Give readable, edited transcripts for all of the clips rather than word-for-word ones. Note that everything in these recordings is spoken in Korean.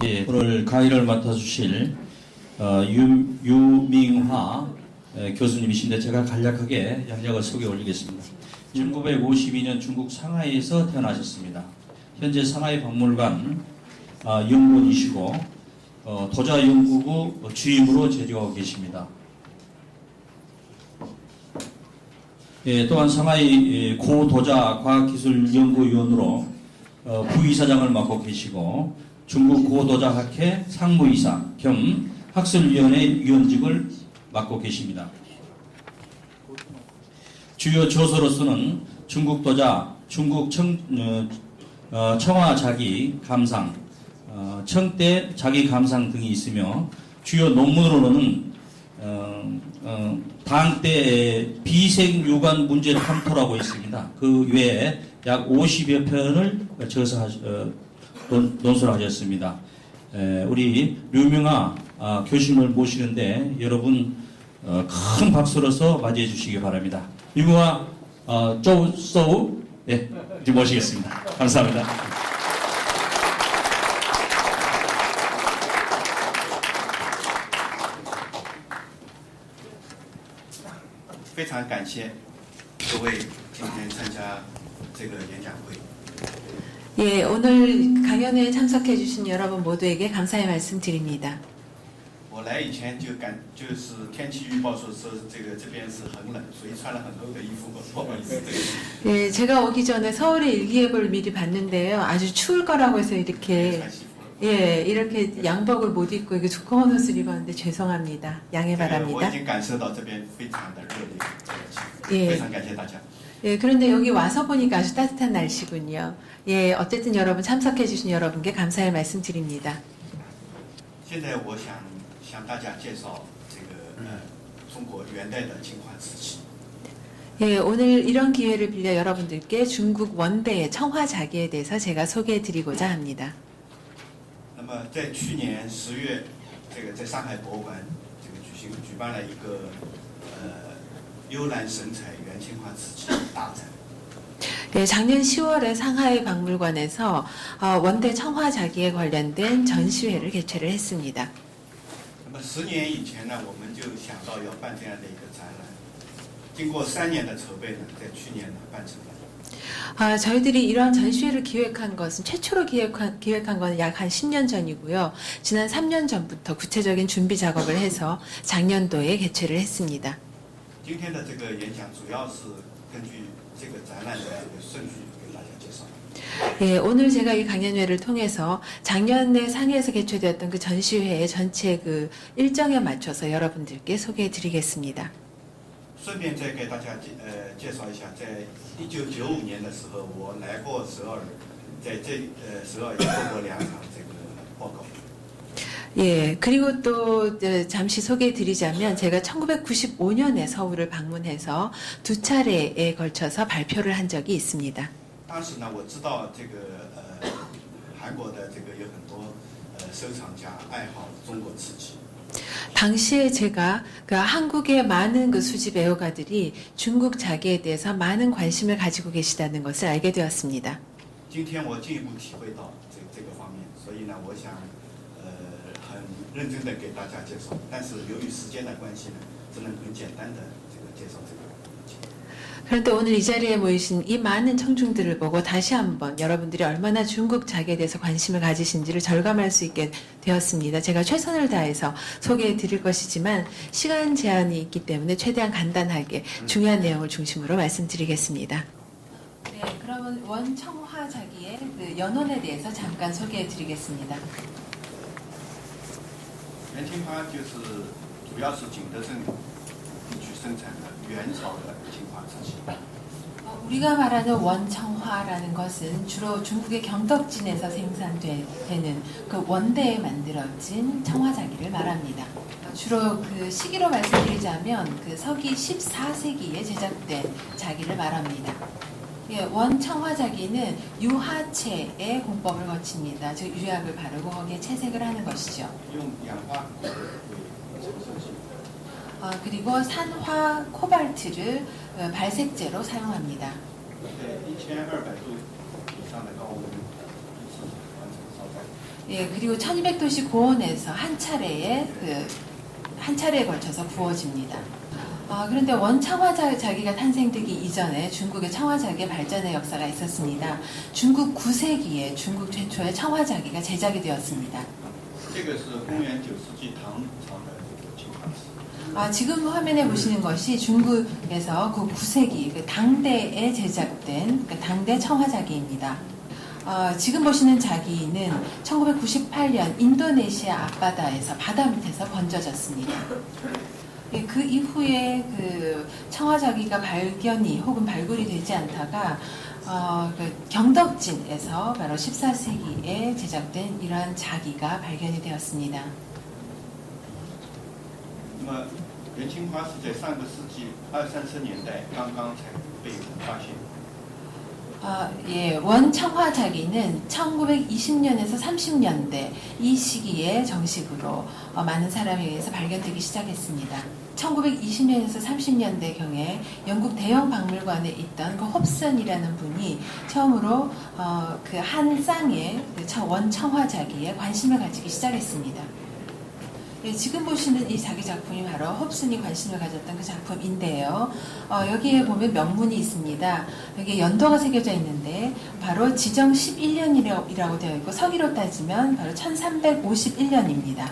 예, 오늘 강의를 맡아주실 유밍화 교수님이신데 제가 간략하게 양력을 소개 올리겠습니다. 1952년 중국 상하이에서 태어나셨습니다. 현재 상하이 박물관 연구원이시고 도자연구부 주임으로 재직하고 계십니다. 예, 또한 상하이 고도자 과학기술연구위원으로 부이사장을 맡고 계시고 중국 고도자학회 상무이사 겸 학술위원회 위원직을 맡고 계십니다. 주요 저서로서는 중국 도자, 중국 청화 자기 감상, 청대 자기 감상 등이 있으며 주요 논문으로는 당대 비생유관 문제를 탐토하고 있습니다. 그 외에 약 50여 편을 논술하셨습니다. 우리 류명아 교수님을 모시는데 여러분 큰 박수로서 맞이해 주시기 바랍니다. 류명아 쪼쏘우 네, 모시겠습니다. 감사합니다. 非常感谢各位今天参加这个演讲会。 예, 오늘 강연에 참석해 주신 여러분 모두에게 감사의 말씀 드립니다. 我来以前就是天气预报说这边是很冷，所以穿了很厚的衣服，不好意思。 예, 제가 오기 전에 서울의 일기예보를 미리 봤는데요. 아주 추울 거라고 해서 이렇게 이렇게 양복을 못 입고 이게 두꺼운 옷을 입었는데 죄송합니다. 양해 바랍니다. 我已经感受到这边非常的热烈，非常感谢大家。 예, 그런데 여기 와서 보니까 아주 따뜻한 날씨군요. 예, 어쨌든 여러분 참석해 주신 여러분께 감사의 말씀 드립니다. 现在我想向大家介绍这个中国元代的青花瓷器。 예, 오늘 이런 기회를 빌려 여러분들께 중국 원대의 청화자기에 대해서 제가 소개해 드리고자 합니다. 那么在去年10月，在上海博物馆举办了一个幽兰神采元青花瓷器大展。 네, 작년 10월에 상하이 박물관에서 원대 청화자기에 관련된 전시회를 개최를 했습니다. 那么10年以前呢，我们就想到要办这样的一个展览，经过3年的筹备呢，在去年呢办成了。 저희들이 이러한 전시회를 기획한 것은 최초로 기획한 건 약 한 10년 전이고요. 지난 3년 전부터 구체적인 준비 작업을 해서 작년도에 개최를 했습니다. 今天的这个演讲主要是根据这个展览的这个顺序给大家介绍。 예, 오늘 제가 이 강연회를 통해서 작년에 상해에서 개최되었던 그 전시회의 전체 그 일정에 맞춰서 여러분들께 소개해 드리겠습니다. 顺便再给大家介绍一下，在1995年的时候，我来过首尔，在首尔也做过2场这个报告。 예, 그리고 또 잠시 소개해 드리자면 제가 1995년에 서울을 방문해서 2차례에 걸쳐서 발표를 한 적이 있습니다. 当时呢，我知道这个韩国的这个有很多收藏家爱好中国瓷器。 당시에 제가 그 한국의 많은 그 수집 애호가들이 중국 자기에 대해서 많은 관심을 가지고 계시다는 것을 알게 되었습니다. 今天我进一步体会到这个方面，所以呢，我想很认真的给大家介绍，但是由于时间的关系呢，只能很简单的介绍这个问题。 그런데 오늘 이 자리에 모이신 이 많은 청중들을 보고 다시 한번 여러분들이 얼마나 중국 자기에 대해서 관심을 가지신지를 절감할 수 있게 되었습니다. 제가 최선을 다해서 소개해 드릴 것이지만 시간 제한이 있기 때문에 최대한 간단하게 중요한 내용을 중심으로 말씀드리겠습니다. 네, 그러면 원청화 자기의 그 연원에 대해서 잠깐 소개해 드리겠습니다. 元青花就是主要是景德镇地区生产的元朝的青花瓷器。 우리가 말하는 원청화라는 것은 주로 중국의 경덕진에서 생산되는 그 원대에 만들어진 청화자기를 말합니다. 주로 그 시기로 말씀드리자면 그 서기 14세기에 제작된 자기를 말합니다. 예, 원청화자기는 유화체의 공법을 거칩니다. 즉 유약을 바르고 거기에 채색을 하는 것이죠. 그리고 산화 코발트를 발색제로 사용합니다. 1200度以上的高温一起完成烧 예, 그리고 1200도씨 고온에서 한 차례에 한 차례에 걸쳐서 구워집니다. 그런데 원청화자기가 탄생되기 이전에 중국의 청화자기의 발전의 역사가 있었습니다. 중국 9세기에 중국 최초의 청화자기가 제작이 되었습니다. 这个是公元9世纪唐朝的这个青花瓷。 지금 화면에 보시는 것이 중국에서 그 9세기 그 당대에 제작된 당대 청화자기입니다. 지금 보시는 자기는 1998년 인도네시아 앞바다에서 바다 밑에서 건져졌습니다. 예, 그 이후에 그 청화자기가 발견이 혹은 발굴이 되지 않다가 그 경덕진에서 바로 14세기에 제작된 이러한 자기가 발견이 되었습니다. 那么元青花是在上个世纪20、30年代刚刚才被发现。 예, 원청화자기는 1920년에서 30년대 이 시기에 정식으로 많은 사람에 의해서 발견되기 시작했습니다. 1920년에서 30년대경에 영국 대형 박물관에 있던 그 홉슨이라는 분이 처음으로 그 한 쌍의 원청화자기에 관심을 가지기 시작했습니다. 예, 지금 보시는 이 자기 작품이 바로 홉슨이 관심을 가졌던 그 작품인데요. 여기에 보면 명문이 있습니다. 여기에 연도가 새겨져 있는데 바로 지정 11년이라고 되어 있고 서기로 따지면 바로 1351년입니다.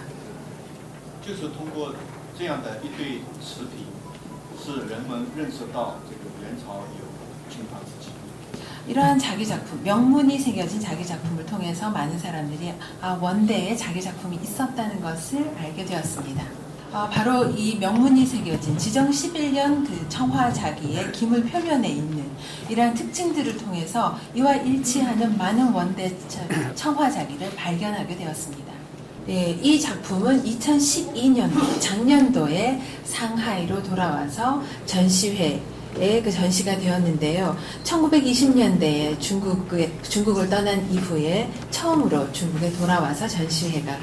就是通过这样的一对瓷瓶，是人们认识到这个元朝有青花瓷器。 이러한 자기 작품, 명문이 새겨진 자기 작품을 통해서 많은 사람들이 원대에 자기 작품이 있었다는 것을 알게 되었습니다. 바로 이 명문이 새겨진 지정 11년 그 청화자기의 기물 표면에 있는 이러한 특징들을 통해서 이와 일치하는 많은 원대 청화자기를 발견하게 되었습니다. 예, 이 작품은 2012년도 작년도에 상하이로 돌아와서 전시회에 그 전시가 되었는데요. 1920년대에 중국을 떠난 이후에 처음으로 중국에 돌아와서 전시회가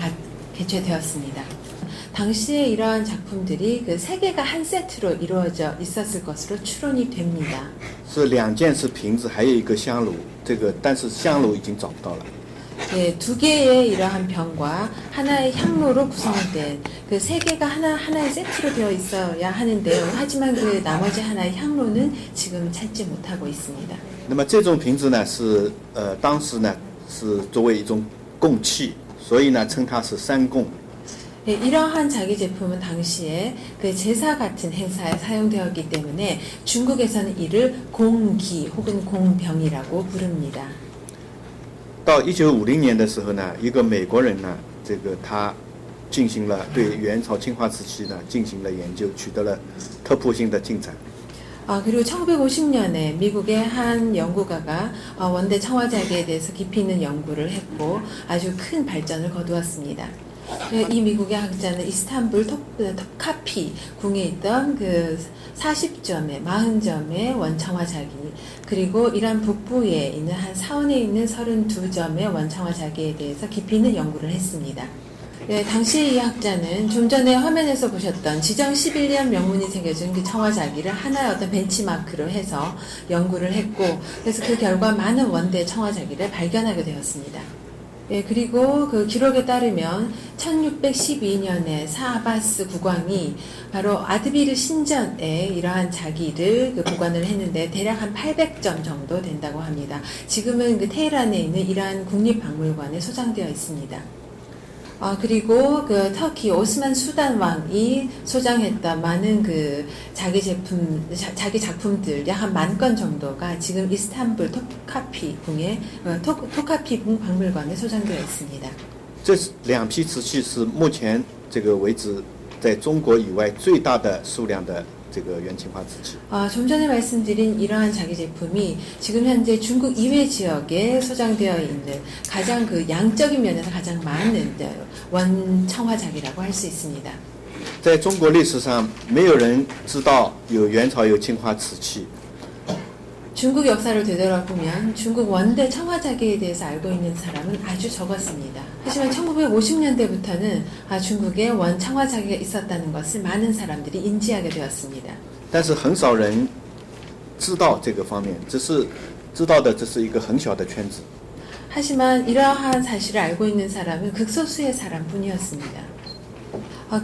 개최되었습니다. 당시에 이러한 작품들이 그 세 개가 한 세트로 이루어져 있었을 것으로 추론이 됩니다. 是2件是瓶子，还有一个香炉，但是香炉已经找不到了。 네, 두 개의 이러한 병과 하나의 향로로 구성된 그 세 개가 하나의 세트로 되어 있어야 하는데요. 하지만 그 나머지 하나의 향로는 지금 찾지 못하고 있습니다. 那么这种瓶子呢，是当时呢是作为一种供器，所以呢称它是三供。 네, 이러한 자기 제품은 당시에 그 제사 같은 행사에 사용되었기 때문에 중국에서는 이를 공기 혹은 공병이라고 부릅니다. 到1950年的时候呢，一个美国人呢，他进行了对元朝青花瓷器呢进行了研究，取得了突破性的进展。 그리고 1950년에 미국의 한 연구가가 원대 청화자기에 대해서 깊이 있는 연구를 했고 아주 큰 발전을 거두었습니다. 이 미국의 학자는 이스탄불 톱카피 궁에 있던 그 40점의 40점의 원청화자기 그리고 이란 북부에 있는 한 사원에 있는 32점의 원청화자기에 대해서 깊이 있는 연구를 했습니다. 네, 당시 이 학자는 좀 전에 화면에서 보셨던 지정 11년 명문이 새겨진 그 청화자기를 하나의 어떤 벤치마크로 해서 연구를 했고 그래서 그 결과 많은 원대 청화자기를 발견하게 되었습니다. 예, 그리고 그 기록에 따르면 1612년에 사아바스 국왕이 바로 아드비르 신전에 이러한 자기를 그 보관을 했는데 대략 한 800점 정도 된다고 합니다. 지금은 그 테헤란에 있는 이란 국립박물관에 소장되어 있습니다. 그리고 그 터키 오스만 수단 왕이 소장했던 많은 그 자기 작품들 약 한 10,000건 정도가 지금 이스탄불 톱카피 궁의 톱카피 궁 박물관에 소장되어 있습니다. 这2批瓷器是目前为止在中国以外最大的数量的元青花瓷器。 좀 전에 말씀드린 이러한 자기 제품이 지금 현재 중국 이외 지역에 소장되어 있는 가장 그 양적인 면에서 가장 많은 원청화자기라고 할 수 있습니다. 在中国历史上，没有人知道元朝有青花瓷器。 중국 역사를 되돌아보면 중국 원대 청화자기에 대해서 알고 있는 사람은 아주 적었습니다. 하지만 1950년대부터는 중국에 원 청화자기가 있었다는 것을 많은 사람들이 인지하게 되었습니다. 但是很少人知道这个方面，只是知道的这是一个很小的圈子。 하지만 이러한 사실을 알고 있는 사람은 극소수의 사람뿐이었습니다.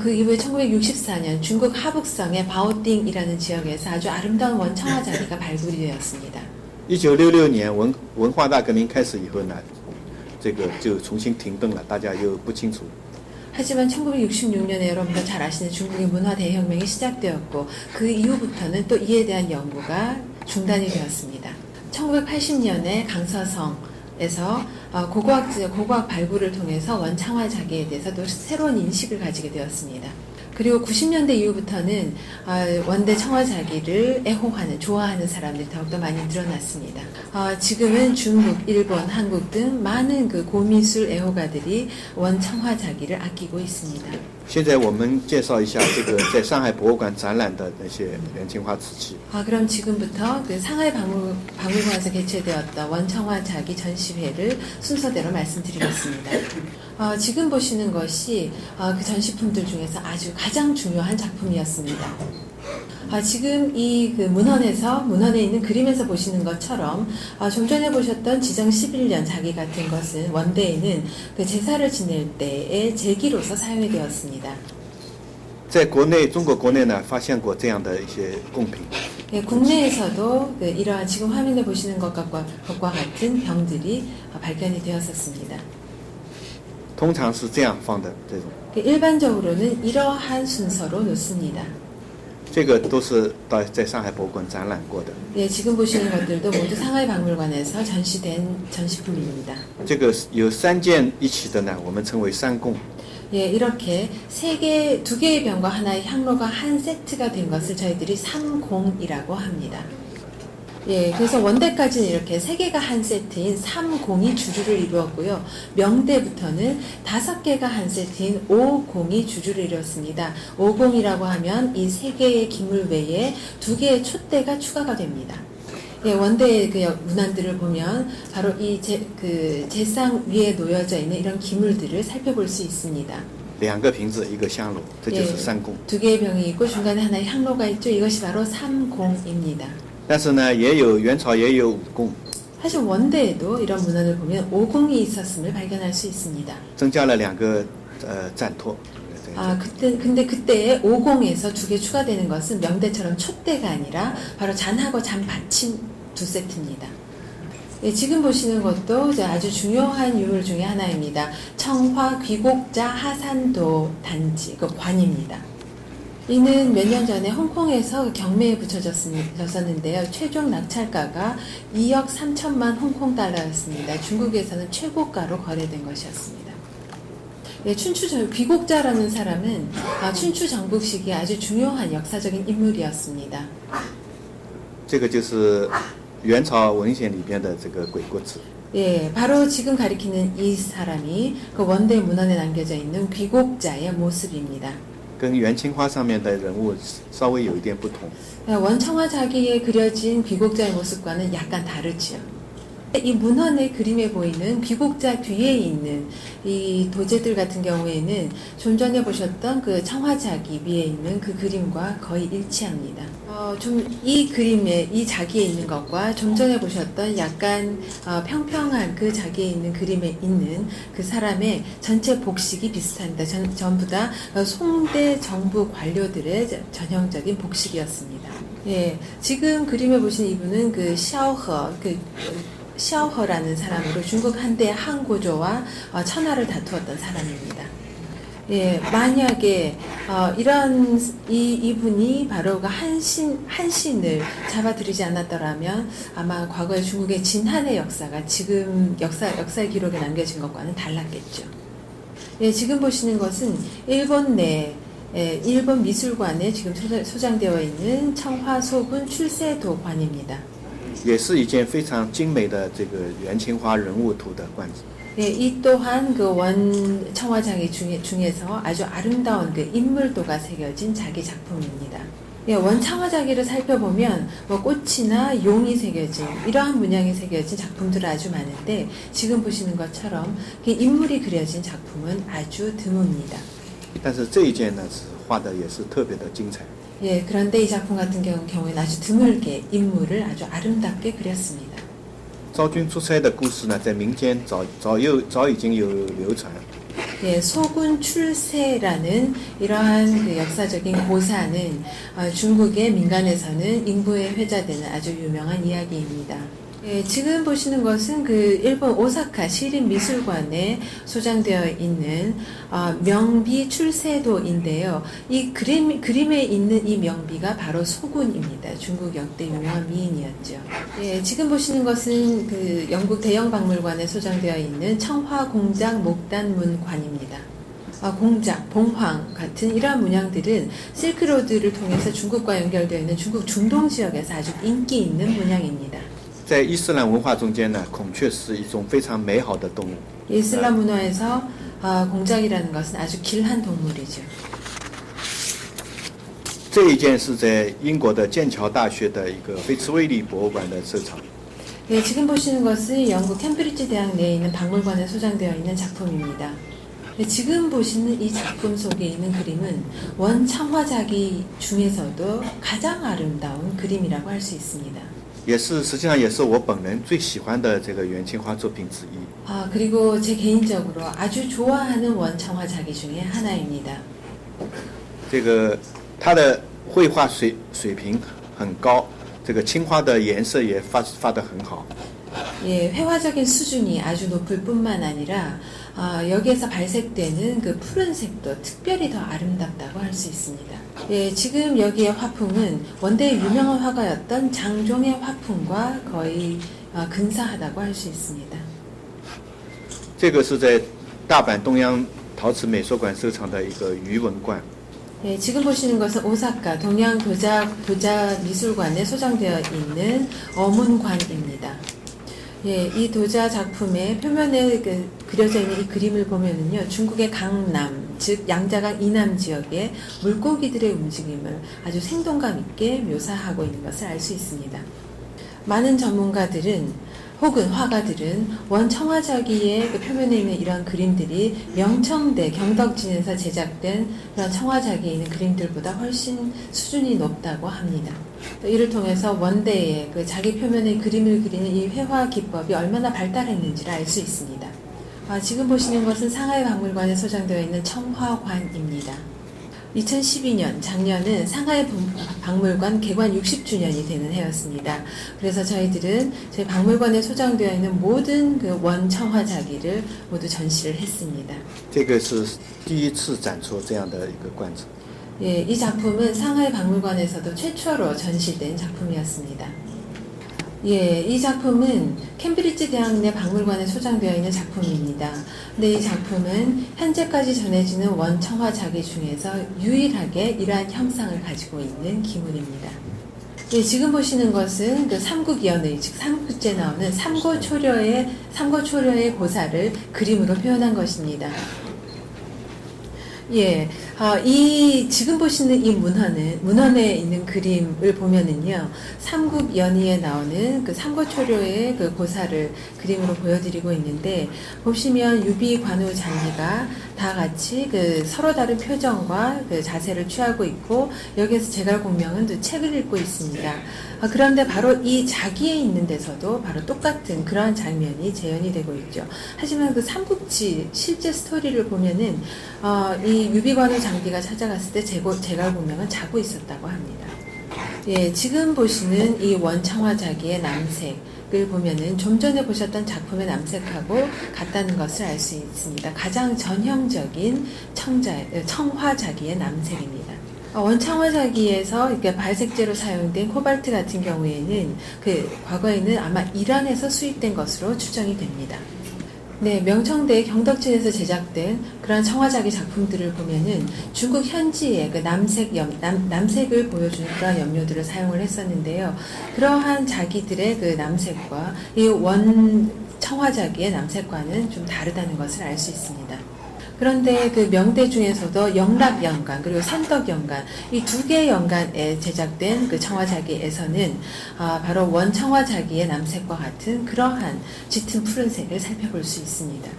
그 이후에 1964년 중국 하북성의 바오띵이라는 지역에서 아주 아름다운 원청화 자기가 발굴이 되었습니다. 1966年文化大革命开始以后呢，这个就重新停顿了，大家又不清楚。 하지만 1966년에 여러분도 잘 아시는 중국의 문화 대혁명이 시작되었고 그 이후부터는 또 이에 대한 연구가 중단이 되었습니다. 1980년에 강서성에서 고고학 발굴을 통해서 원창화 자기에 대해서 또 새로운 인식을 가지게 되었습니다. 그리고 90년대 이후부터는 원대 청화 자기를 애호하는, 좋아하는 사람들이 더욱더 많이 늘어났습니다. 지금은 중국, 일본, 한국 등 많은 그 고미술 애호가들이 원청화 자기를 아끼고 있습니다. 现在我们介绍一下这个在上海博物馆展览的那些元青花瓷器。 그럼 지금부터 그 상하이 박물관에서 개최되었던 원청화 자기 전시회를 순서대로 말씀드리겠습니다. 지금 보시는 것이 그 전시품들 중에서 아주 가장 중요한 작품이었습니다. 지금 이 그 문헌에 있는 그림에서 보시는 것처럼 좀 전에 보셨던 지정 11년 자기 같은 것은 원대에는 그 제사를 지낼 때의 제기로서 사용이 되었습니다. 在国内，中国国内呢，发现过这样的一些贡品。 국내에서도 이러한 지금 화면에 보시는 것과 같은 병들이 발견이 되었었습니다. 通常是这样放的这种。 일반적으로는 이러한 순서로 놓습니다. 这个都是在上海博物馆展览过的。 지금 보시는 것들도 모두 상하이 박물관에서 전시된 전시품입니다. 这个有3件一起的呢，我们称为三供。 이렇게 두 개의 병과 하나의 향로가 한 세트가 된 것을 저희들이 삼공이라고 합니다. 그래서 원대까지는 이렇게 3개가 한 세트인 삼공이 주류를 이루었고요. 명대부터는 5개가 한 세트인 오공이 주류를 이루었습니다. 오공이라고 하면 이 3개의 기물 외에 2개의 촛대가 추가가 됩니다. 원대의 그 문안들을 보면 바로 이 제상 위에 놓여져 있는 이런 기물들을 살펴볼 수 있습니다. 2个瓶子，一个香炉，这就是三供。 2개의 병이 있고 중간에 하나의 향로가 있죠. 이것이 바로 삼공입니다. 但是呢，元朝也有五供， 사실 원대에도 이런 문헌을 보면 오공이 있었음을 발견할 수 있습니다. 增加了2个赞托。 근데 그때의 오공에서 2개 추가되는 것은 명대처럼 촛대가 아니라 바로 잔하고 잔받침 2세트입니다. 지금 보시는 것도 아주 중요한 유물 중에 하나입니다. 청화 귀곡자 하산도 단지, 그 관입니다. 이는 몇 년 전에 홍콩에서 경매에 붙여졌었는데요. 최종 낙찰가가 2억 3천만 홍콩 달러였습니다. 중국에서는 최고가로 거래된 것이었습니다. 귀곡자라는 사람은 춘추 정복 시기에 아주 중요한 역사적인 인물이었습니다. 这个就是元朝文献里边的这个鬼谷子。 바로 지금 가리키는 이 사람이 그 원대 문헌에 남겨져 있는 귀곡자의 모습입니다. 跟元青花上面的人物稍微有一点不同。 원청화 자기에 그려진 귀곡자의 모습과는 약간 다르지요. 이 문헌의 그림에 보이는 귀곡자 뒤에 있는 이 도제들 같은 경우에는 좀 전에 보셨던 그 청화자기 위에 있는 그 그림과 거의 일치합니다. 좀 이 그림에 이 자기에 있는 것과 좀 전에 보셨던 약간 평평한 그 자기에 있는 그림에 있는 그 사람의 전체 복식이 비슷합니다. 전부 다 송대 정부 관료들의 전형적인 복식이었습니다. 지금 그림에 보신 이분은 그 샤오허라는 사람으로 중국 한때 항고조와 천하를 다투었던 사람입니다. 만약에 이분이 바로 그 한신을 잡아들이지 않았더라면 아마 과거의 중국의 진한의 역사가 지금 역사의 기록에 남겨진 것과는 달랐겠죠. 지금 보시는 것은 일본 미술관에 지금 소장되어 있는 청화소군 출세도관입니다. 也是一件非常精美的这个元青花人物图的罐子。 이 또한 그 원청화자기 중에서 아주 아름다운 그 인물도가 새겨진 자기 작품입니다. 원청화자기를 살펴보면 꽃이나 용이 새겨진 이러한 문양이 새겨진 작품들은 아주 많은데 지금 보시는 것처럼 인물이 그려진 작품은 아주 드뭅니다. 但是这一件呢，是画的也是特别的精彩。 그런데 이 작품 같은 경우에는 아주 드물게 인물을 아주 아름답게 그렸습니다. 昭君出差的故事呢，在民间早已经有流传。 예, 소군 출세라는 이러한 그 역사적인 고사는 중국의 민간에서는 인부에 회자되는 아주 유명한 이야기입니다. 예, 지금 보시는 것은 그 일본 오사카 시립미술관에 소장되어 있는 명비 출세도인데요. 이 그림에 있는 이 명비가 바로 소군입니다. 중국 역대 유명한 미인이었죠. 예, 지금 보시는 것은 그 영국 대형 박물관에 소장되어 있는 청화공장 목단문관입니다. 공작, 봉황 같은 이러한 문양들은 실크로드를 통해서 중국과 연결되어 있는 중국 중동 지역에서 아주 인기 있는 문양입니다. 在伊斯兰文化中间呢，孔雀是一种非常美好的动物。 이슬람 문화에서 공작이라는 것은 아주 길한 동물이죠. 这一件是在英国的剑桥大学的一个菲茨威利博物馆的收藏。 네, 지금 보시는 것은 영국 캠브리지 대학 내에 있는 박물관에 소장되어 있는 작품입니다. 네, 지금 보시는 이 작품 속에 있는 그림은 원창화자기 중에서도 가장 아름다운 그림이라고 할 수 있습니다. 实际上也是我本人最喜欢的这个元青花作品之一。 그리고 제 개인적으로 아주 좋아하는 원창화자기 중에 하나입니다. 这个他的绘画水平很高，这个青花的颜色也发得很好。 예, 회화적인 수준이 아주 높을 뿐만 아니라 여기에서 발색되는 그 푸른색도 특별히 더 아름답다고 할 수 있습니다. 예, 지금 여기의 화풍은 원대의 유명한 화가였던 장종의 화풍과 거의 근사하다고 할 수 있습니다. 这个是在大阪东洋陶瓷美术馆收藏的一个鱼纹罐。 예, 지금 보시는 것은 오사카 동양 도자 미술관에 소장되어 있는 어문관입니다. 예, 이 도자 작품의 표면에 그려져 있는 이 그림을 보면은요, 중국의 강남, 즉 양자강 이남 지역의 물고기들의 움직임을 아주 생동감 있게 묘사하고 있는 것을 알 수 있습니다. 많은 전문가들은 혹은 화가들은 원청화자기의 그 표면에 있는 이런 그림들이 명청대 경덕진에서 제작된 그런 청화자기에 있는 그림들보다 훨씬 수준이 높다고 합니다. 이를 통해서 원대의 그 자기 표면에 그림을 그리는 이 회화 기법이 얼마나 발달했는지를 알 수 있습니다. 지금 보시는 것은 상하이 박물관에 소장되어 있는 청화관입니다. 2012년 작년은 상하이 박물관 개관 60주년이 되는 해였습니다. 그래서 저희들은 저희 박물관에 소장되어 있는 모든 그 원청화자기를 모두 전시를 했습니다. 这个是第一次展出这样的一个罐子。 예, 이 작품은 상하이 박물관에서도 최초로 전시된 작품이었습니다. 예, 이 작품은 캠브리지 대학 내 박물관에 소장되어 있는 작품입니다. 근데 이 작품은 현재까지 전해지는 원청화자기 중에서 유일하게 이러한 형상을 가지고 있는 기물입니다. 예, 지금 보시는 것은 그 삼국연의, 즉 삼국지에 나오는 삼고초려의 고사를 그림으로 표현한 것입니다. 예, 이 지금 보시는 이 문헌에 있는 그림을 보면은요, 삼국연의에 나오는 그 삼고초려의 그 고사를 그림으로 보여드리고 있는데, 보시면 유비, 관우, 장리가 다 같이 그 서로 다른 표정과 그 자세를 취하고 있고, 여기에서 제갈공명은 또 책을 읽고 있습니다. 그런데 바로 이 자기에 있는 데서도 바로 똑같은 그러한 장면이 재현이 되고 있죠. 하지만 그 삼국지 실제 스토리를 보면은 이 유비관우 장비가 찾아갔을 때 제갈공명은 자고 있었다고 합니다. 예, 지금 보시는 이 원청화자기의 남색을 보면은 좀 전에 보셨던 작품의 남색하고 같다는 것을 알 수 있습니다. 가장 전형적인 청화자기의 남색입니다. 원청화자기에서 이렇게 발색제로 사용된 코발트 같은 경우에는 과거에는 아마 이란에서 수입된 것으로 추정이 됩니다. 네, 명청대 경덕진에서 제작된 그런 청화자기 작품들을 보면은 중국 현지의 그 남색을 보여주는 그런 염료들을 사용을 했었는데요. 그러한 자기들의 그 남색과 이 원 청화자기의 남색과는 좀 다르다는 것을 알 수 있습니다. 그런데 그 명대 중에서도 영락연간 그리고 산덕연간 이 두 개의 연간에 제작된 그 청화자기에서는 바로 원청화자기의 남색과 같은 그러한 짙은 푸른색을 살펴볼 수 있습니다.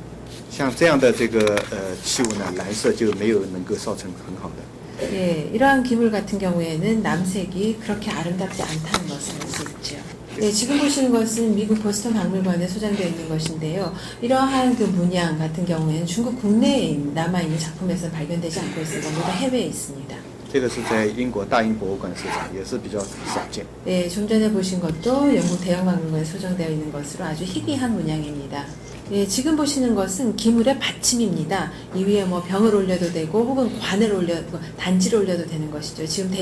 像这样的这个器物呢，蓝色就没有能够烧成很好的。 예, 이러한 기물 같은 경우에는 남색이 그렇게 아름답지 않다는 것을 알 수 있죠. 네, 지금 보시는 것은 미국 보스턴 박물관에 소장되어 있는 것인데요. 이러한 그 문양 같은 경우에는 중국 국내에 남아있는 작품에서 발견되지 않고 있습니다. 모두 해외에 있습니다. 这个是在英国大英博物馆市场，也是比较少见。 네, 좀 전에 보신 것도 영국 대형 박물관에 소장되어 있는 것으로 아주 희귀한 문양입니다. 예, 지금 보시는 것은 기물의 받침입니다. 이 위에 뭐 병을 올려도 되고 혹은 관을 단지를 올려도 되는 것이죠. 지금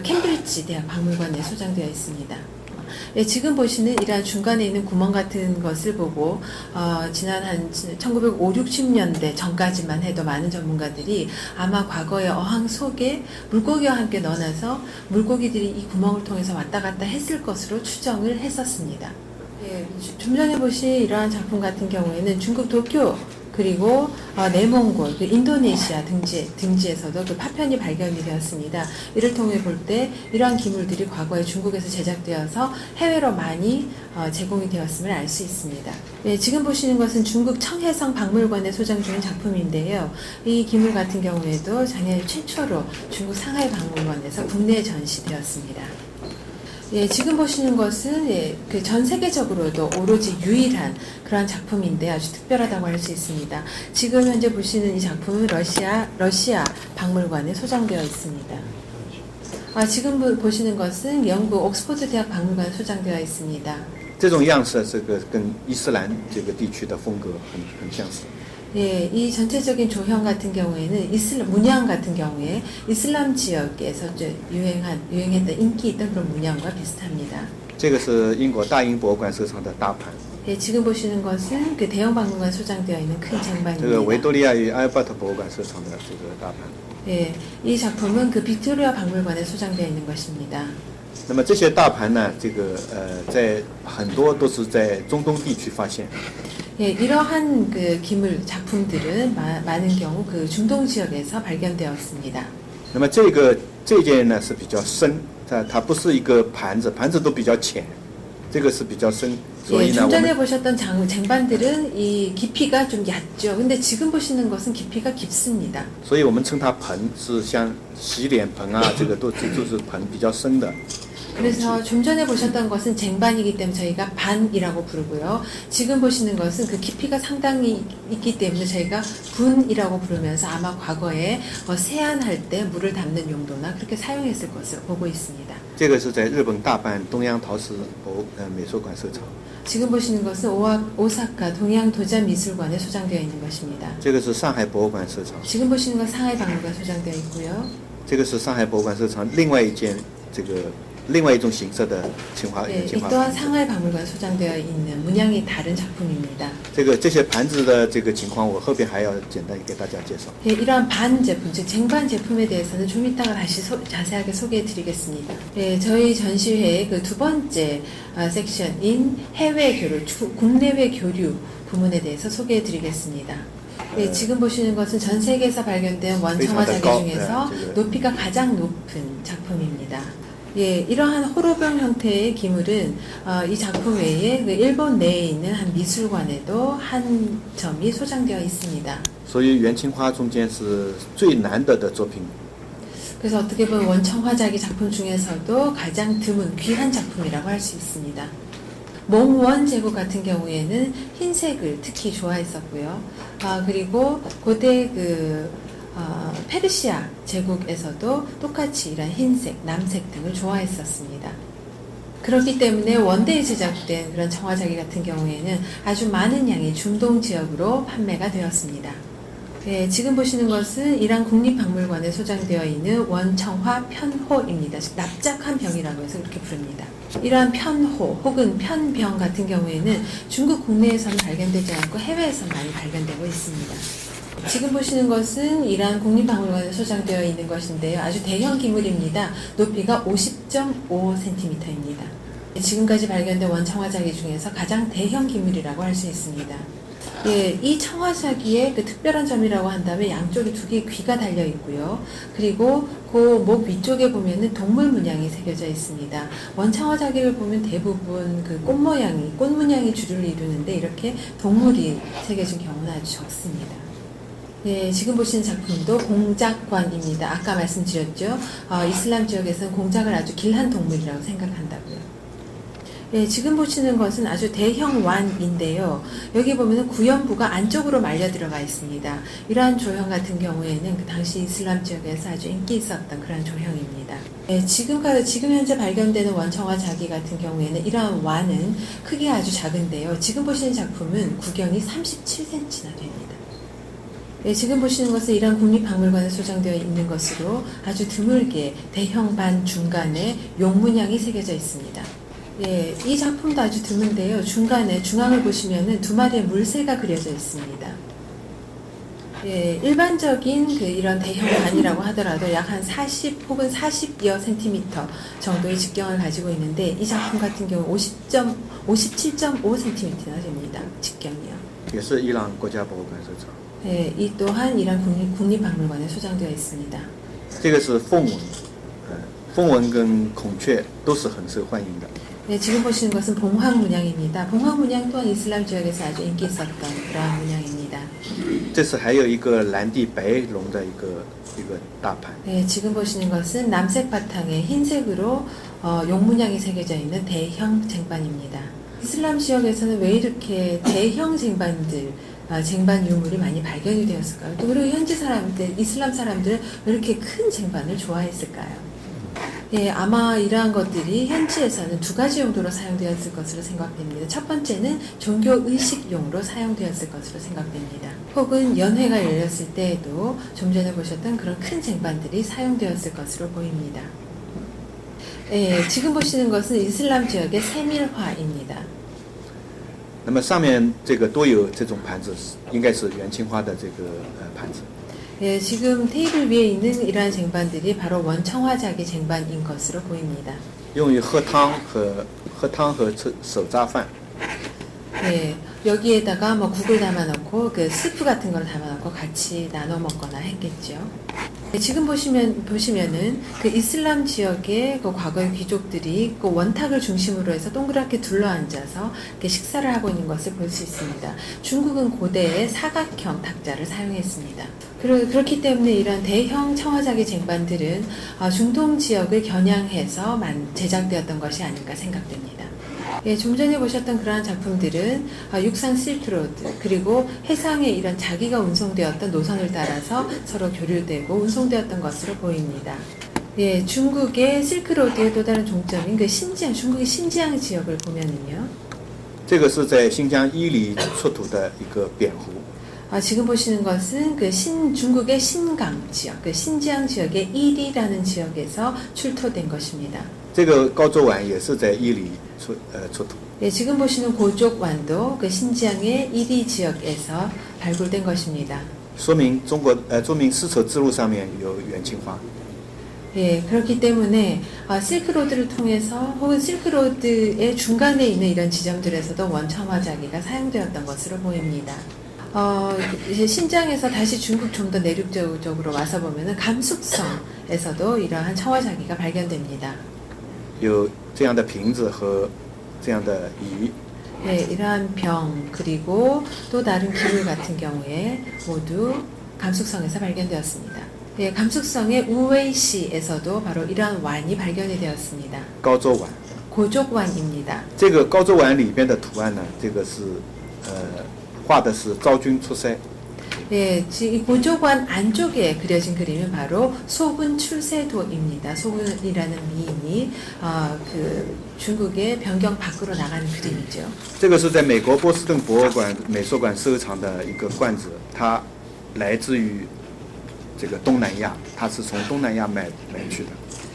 캠브리지 대학 박물관에 소장되어 있습니다. 예, 지금 보시는 이러한 중간에 있는 구멍 같은 것을 보고 지난 한 1950, 60년대 전까지만 해도 많은 전문가들이 아마 과거의 어항 속에 물고기와 함께 넣어놔서 물고기들이 이 구멍을 통해서 왔다 갔다 했을 것으로 추정을 했었습니다. 예, 좀 전에 보신 이러한 작품 같은 경우에는 중국 도쿄 그리고 내몽골, 인도네시아 등지에서도 그 파편이 발견이 되었습니다. 이를 통해 볼 때 이러한 기물들이 과거에 중국에서 제작되어서 해외로 많이 제공이 되었음을 알 수 있습니다. 네, 지금 보시는 것은 중국 청해성 박물관에 소장 중인 작품인데요. 이 기물 같은 경우에도 작년 최초로 중국 상하이 박물관에서 국내에 전시되었습니다. 예, 지금 보시는 것은 그 전 세계적으로도 오로지 유일한 그러한 작품인데 아주 특별하다고 할 수 있습니다. 지금 현재 보시는 이 작품은 러시아 박물관에 소장되어 있습니다. 지금 보시는 것은 영국 옥스퍼드 대학 박물관에 소장되어 있습니다. 这种样式，这个跟伊斯兰这个地区的风格很相似。 예, 이 전체적인 조형 같은 경우에는 문양 같은 경우에 이슬람 지역에서 유행했던 인기 있던 그런 문양과 비슷합니다. 这个是英国大英博物馆收藏的大盘。 예, 지금 보시는 것은 그 대형 박물관 소장되어 있는 큰 这个 쟁반입니다. 维多利亚与阿尔伯特博物馆收藏的这个大盘。 예, 이 작품은 그 빅토리아 박물관에 소장되어 있는 것입니다. 那么这些大盘呢，在很多都是在中东地区发现。 예, 이러한 그 기물 작품들은 많은 경우 그 중동 지역에서 발견되었습니다. 那么这件呢是比较深，它不是一个盘子，盘子都比较浅，这个是比较深，所 예, 以呢， 좀 我 전에 们 보셨던 근데 이 깊이가 좀 얕죠. 근데 지금 보시는 것은 깊이가 깊습니다. 所以我们称它盆是像洗脸盆啊，这个都是盆比较深的。 그래서 좀 전에 보셨던 것은 쟁반이기 때문에 저희가 반이라고 부르고요. 지금 보시는 것은 그 깊이가 상당히 있기 때문에 저희가 분이라고 부르면서 아마 과거에 세안할 때 물을 담는 용도나 그렇게 사용했을 것으로 보고 있습니다. 这个是在日本大阪东洋陶瓷美术馆收藏。 지금 보시는 것은 오사카 동양도자미술관에 소장되어 있는 것입니다. 这个是上海博物馆收藏。 지금 보시는 건 상하이 박물관 소장되어 있고요. 这个是上海博物馆收藏另外一种形式的青花 네, 이 青花 또한 盘子。 상하이 박물관 소장되어 있는 문양이 다른 작품입니다. 这些盘子的这个情况，我后边还要简单给大家介绍。 네, 이러한 반 제품, 즉 쟁반 제품에 대해서는 좀 이따가 다시 자세하게 소개해 드리겠습니다. 네, 저희 전시회의 그 두 번째 섹션인 해외 교류, 국내외 교류 부문에 대해서 소개해 드리겠습니다. 네, 지금 보시는 것은 전 세계에서 발견된 원청화 자기 중에서 높이가 가장 높은 작품입니다. 예, 이러한 호로병 형태의 기물은 이 작품 외에 그 일본 내에 있는 한 미술관에도 한 점이 소장되어 있습니다. 所以元青花中间是最难得的作品。 그래서 어떻게 보면 원청화자기 작품 중에서도 가장 드문 귀한 작품이라고 할 수 있습니다. 몽원 제국 같은 경우에는 흰색을 특히 좋아했었고요. 그리고 고대 페르시아 제국에서도 똑같이 이런 흰색, 남색 등을 좋아했었습니다. 그렇기 때문에 원대에 제작된 그런 청화자기 같은 경우에는 아주 많은 양의 중동 지역으로 판매가 되었습니다. 네, 지금 보시는 것은 이란 국립박물관에 소장되어 있는 원청화 편호입니다. 즉 납작한 병이라고 해서 그렇게 부릅니다. 이러한 편호 혹은 편병 같은 경우에는 중국 국내에서는 발견되지 않고 해외에서 많이 발견되고 있습니다. 지금 보시는 것은 이란 국립박물관에 소장되어 있는 것인데요. 아주 대형 기물입니다. 높이가 50.5cm입니다. 지금까지 발견된 원청화자기 중에서 가장 대형 기물이라고 할 수 있습니다. 예, 이 청화자기의 그 특별한 점이라고 한다면 양쪽에 두 개의 귀가 달려 있고요. 그리고 그 목 위쪽에 보면은 동물 문양이 새겨져 있습니다. 원청화자기를 보면 대부분 그 꽃 문양이 주를 이루는데 이렇게 동물이 새겨진 경우는 아주 적습니다. 예, 지금 보시는 작품도 공작관입니다. 아까 말씀드렸죠. 이슬람 지역에서는 공작을 아주 길한 동물이라고 생각한다고요. 예, 지금 보시는 것은 아주 대형 완인데요. 여기 보면 구연부가 안쪽으로 말려 들어가 있습니다. 이러한 조형 같은 경우에는 그 당시 이슬람 지역에서 아주 인기 있었던 그런 조형입니다. 예, 지금 현재 발견되는 원청화 자기 같은 경우에는 이러한 완은 크기가 아주 작은데요. 지금 보시는 작품은 구경이 37cm나 됩니다. 예, 지금 보시는 것은 이란 국립박물관에 소장되어 있는 것으로 아주 드물게 대형 반 중간에 용 문양이 새겨져 있습니다. 예, 이 작품도 아주 드문데요. 중간에 중앙을 보시면은 두 마리의 물새가 그려져 있습니다. 예, 일반적인 이런 대형 반이라고 하더라도 약 한 40 혹은 40여 센티미터 정도의 직경을 가지고 있는데 이 작품 같은 경우 57.5cm나 됩니다. 직경이요. 也是伊朗国家博物馆收藏。 예, 이 또한 이란 국립박물관에 소장되어 있습니다. 这个是凤纹，凤纹跟孔雀都是很受欢迎的。 네, 지금 보시는 것은 봉황 문양입니다. 봉황 문양 또한 이슬람 지역에서 아주 인기 있었던 그러한 문양입니다. 这次还有一个蓝地白龙的一个大盘。 네, 지금 보시는 것은 남색 바탕에 흰색으로 용 문양이 새겨져 있는 대형 쟁반입니다. 이슬람 지역에서는 왜 이렇게 대형 쟁반들 쟁반 유물이 많이 발견이 되었을까요? 또 그리고 현지 사람들, 이슬람 사람들은 왜 이렇게 큰 쟁반을 좋아했을까요? 예, 아마 이러한 것들이 현지에서는 두 가지 용도로 사용되었을 것으로 생각됩니다. 첫 번째는 종교 의식용으로 사용되었을 것으로 생각됩니다. 혹은 연회가 열렸을 때에도 좀 전에 보셨던 그런 큰 쟁반들이 사용되었을 것으로 보입니다. 예, 지금 보시는 것은 이슬람 지역의 세밀화입니다. 那么上面这个都有这种盘子，应该是元青花的这个盘子。 예, 지금 테이블 위에 있는 이러한 쟁반들이 바로 원청화자기 쟁반인 것으로 보입니다. 用于喝汤和吃手抓饭。 예, 여기에다가 뭐 국을 담아 넣고 그 스프 같은 걸 담아 넣고 같이 나눠 먹거나 했겠죠. 예, 지금 보시면은 그 이슬람 지역의 그 과거의 귀족들이 그 원탁을 중심으로 해서 동그랗게 둘러앉아서 이렇게 식사를 하고 있는 것을 볼 수 있습니다. 중국은 고대에 사각형 탁자를 사용했습니다. 그렇기 때문에 이런 대형 청화자기 쟁반들은 중동 지역을 겨냥해서 제작되었던 것이 아닌가 생각됩니다. 예, 좀 전에 보셨던 그러한 작품들은 육상 실크로드 그리고 해상에 이런 자기가 운송되었던 노선을 따라서 서로 교류되고 운송되었던 것으로 보입니다. 예, 중국의 실크로드의 또 다른 종점인 그 중국의 신지양 지역을 보면은요. 这个是在新疆伊犁出土的一个扁壶。 지금 보시는 것은 중국의 신강 지역, 신지양 지역의 이리라는 지역에서 출토된 것입니다. 这个高州碗也是在伊犁出土。 네, 지금 보시는 고족완도 신지양의 이리 지역에서 발굴된 것입니다. 说明丝绸之路上面有元青花。 예, 그렇기 때문에 실크로드를 통해서 혹은 실크로드의 중간에 있는 이런 지점들에서도 원청화자기가 사용되었던 것으로 보입니다. 이제 신장에서 다시 중국 좀 더 내륙적으로 와서 보면은 감숙성에서도 이러한 청화자기가 발견됩니다. 有这样的瓶子和这样的鱼。 네, 이러한 병 그리고 또 다른 기물 같은 경우에 모두 감숙성에서 발견되었습니다. 네, 감숙성의 우웨이시에서도 바로 이러한 완이 발견이 되었습니다. 高州碗。 고족완입니다. 这个高州碗里边的图案呢，这个是画的是昭君出塞。 예, 이 고족완 안쪽에 그려진 그림은 바로 소군 출세도입니다. 소군이라는 미인이 중국의 변경 밖으로 나가는 그림이죠. 这个是在美国波士顿博物馆美术馆收藏的一个罐子，它来自于这个东南亚，它是从东南亚买去的。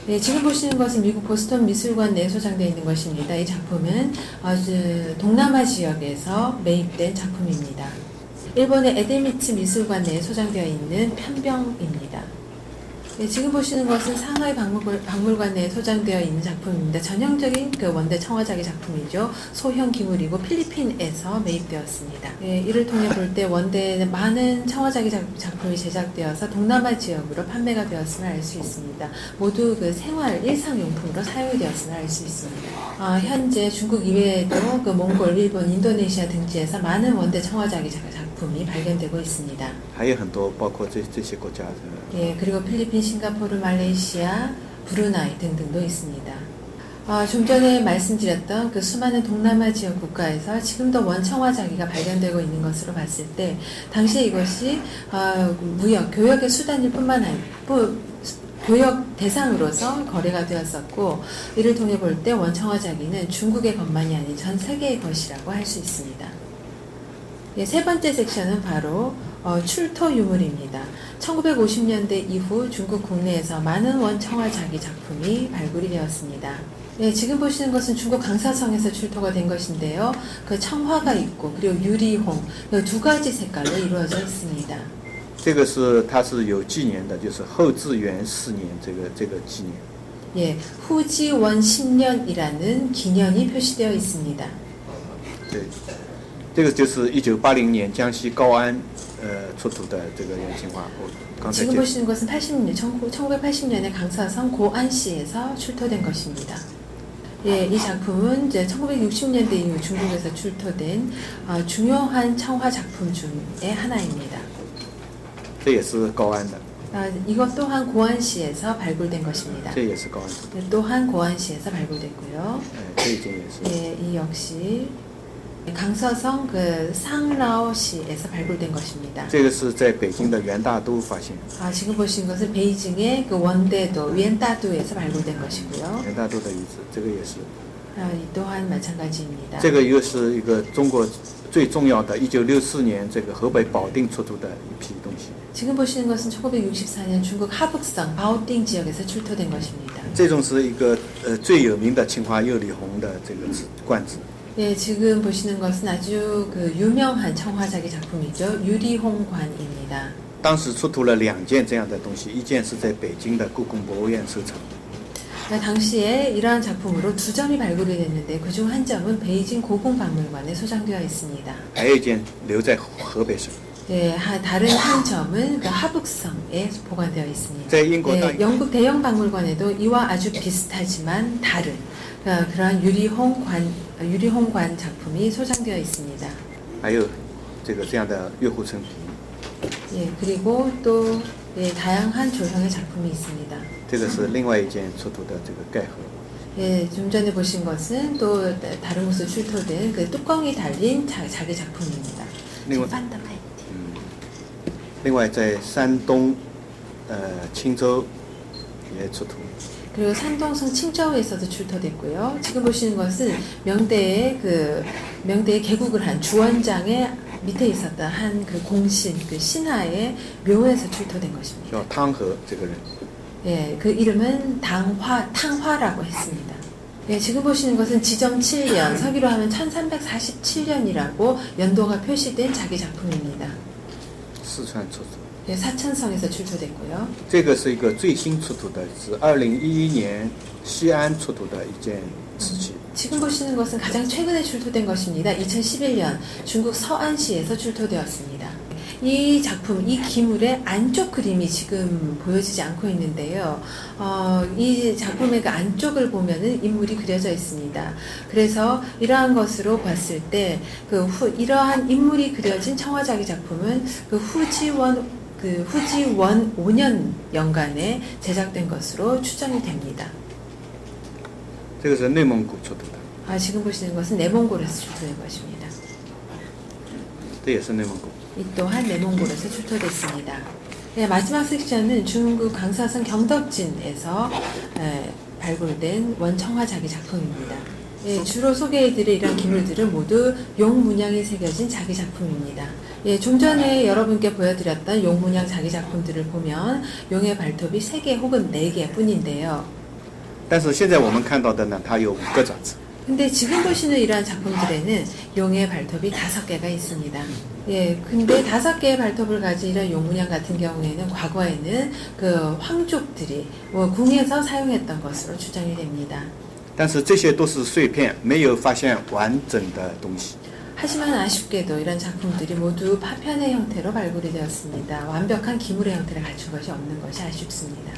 네, 지금 보시는 것은 미국 보스턴 미술관 내에 소장되어 있는 것입니다. 이 작품은 동남아 지역에서 매입된 작품입니다. 일본의 에데미츠 미술관 내에 소장되어 있는 편병입니다. 네, 지금 보시는 것은 상하이 박물관 내에 소장되어 있는 작품입니다. 전형적인 원대 청화자기 작품이죠. 소형 기물이고 필리핀에서 매입되었습니다. 네, 이를 통해 볼 때 원대에 많은 청화자기 작품이 제작되어서 동남아 지역으로 판매가 되었음을 알 수 있습니다. 모두 생활 일상용품으로 사용이 되었음을 알 수 있습니다. 현재 중국 이외에도 몽골, 일본, 인도네시아 등지에서 많은 원대 청화자기 작품이 발견되고 있습니다. 还有很多包括这些国家的。 예, 그리고 필리핀, 싱가포르, 말레이시아, 브루나이 등등도 있습니다. 좀 전에 말씀드렸던 그 수많은 동남아 지역 국가에서 지금도 원청화 자기가 발견되고 있는 것으로 봤을 때 당시에 이것이 무역, 교역의 수단일 뿐만 아니고 교역 대상으로서 거래가 되었었고 이를 통해 볼 때 원청화 자기는 중국의 것만이 아닌 전 세계의 것이라고 할 수 있습니다. 세 번째 섹션은 바로 출토 유물입니다. 1950년대 이후 중국 국내에서 많은 원청화 자기 작품이 발굴이 되었습니다. 지금 보시는 것은 중국 강사성에서 출토가 된 것인데요. 그 청화가 있고 그리고 유리홍 두 가지 색깔로 이루어져 있습니다. 这个是它是有纪年的，就是后至元4年这个纪年。 예, 후지원 10년이라는 기년이 표시되어 있습니다. 对，这个就是1980年江西高安出土的这个元青花。我刚才 지금 介 보시는 것은 1980년에 강서성 고안시에서 출토된 것입니다. 예, 이 작품은 이제 1960년대 이후 중국에서 출토된 중요한 청화 작품 중의 하나입니다. 这也是高安的， 이것 또한 고안시에서 발굴된 것입니다. 这也是高安出土。 또한 고안시에서 발굴됐고요. 这一件也是。 예, 이 역시 강서성 그 상라오시에서 발굴된 것입니다. 这个是在北京的元大都发现， 지금 보신 것은 베이징의 그 원대도 위엔다도에서 발굴된 것이고요. 元大都的遗址，这个也是。 이 또한 마찬가지입니다. 这个又是一个中国最重要的，1964年这个河北保定出土的一批东西。 지금 보시는 것은 1964년 중국 하북성 바오띵 지역에서 출토된 것입니다. 这种是一个最有名的青花釉里红的这个罐子。 예, 지금 보시는 것은 아주 그 유명한 청화자기 작품이죠. 유리홍관입니다. 当时出土了2件这样的东西，一件是在北京的故宫博物院收藏， 당시에 이러한 작품으로 2점이 발굴이 됐는데 그중 한 점은 베이징 고궁박물관에 소장되어 있습니다. 还有一件留在河北省。 예, 다른 한 점은 그 하북성에 보관되어 있습니다. 네,英国 예, 영국 대형 박물관에도 이와 아주 비슷하지만 다른 그러한 유리홍관 작품이 소장되어 있습니다. 还有这样的月湖层皮， 예, 그리고 또 다양한 조형의 작품이 있습니다. 这个是另外一件出土的这个盖盒。 예, 좀 전에 보신 것은 또 다른 곳에 출토된 그 뚜껑이 달린 자기 작품입니다. 另外，另外在山东青州也出土。 그리고 산동성 칭저우에서도 출토됐고요. 지금 보시는 것은 명대의 개국을 한 주원장의 밑에 있었던 한 그 공신, 그 신하의 묘에서 출토된 것입니다. 叫汤和这个人， 예, 그 이름은 탕화라고 했습니다. 예, 지금 보시는 것은 지정 7년, 서기로 하면 1347년이라고 연도가 표시된 자기 작품입니다. 四川出土。 예, 사천성에서 출토됐고요. 这个是一个最新出土的，是2011年西安出土的一件瓷器。 지금 보시는 것은 가장 최근에 출토된 것입니다. 2011년 중국 서안시에서 출토되었습니다. 이 작품, 이 기물의 안쪽 그림이 지금 보여지지 않고 있는데요. 이 작품의 그 안쪽을 보면은 인물이 그려져 있습니다. 그래서 이러한 것으로 봤을 때 이러한 인물이 그려진 청화자기 작품은 후지원 5년 연간에 제작된 것으로 추정이 됩니다. 这个是内蒙古出土的， 지금 보시는 것은 내몽골에서 출토된 것입니다. 这也是内蒙古。 이 또한 내몽골에서 출토됐습니다. 네, 마지막 섹션은 중국 강서성 경덕진에서 발굴된 원청화 자기 작품입니다. 예, 주로 소개해드릴 이런 기물들은 모두 용 문양이 새겨진 자기 작품입니다. 예, 좀 전에 여러분께 보여드렸던 용 문양 자기 작품들을 보면 용의 발톱이 3개 혹은 4개 뿐인데요. 但是现在我们看到的呢，它有5个爪子。 근데 지금 보시는 이러한 작품들에는 용의 발톱이 5개가 있습니다. 예, 근데 5개의 발톱을 가진 이런 용 문양 같은 경우에는 과거에는 그 황족들이 궁에서 사용했던 것으로 추정이 됩니다. 但是这些都是碎片，没有发现完整的东西。 하지만 아쉽게도 이런 작품들이 모두 파편의 형태로 발굴이 되었습니다. 완벽한 기물의 형태를 갖춘 것이 없는 것이 아쉽습니다.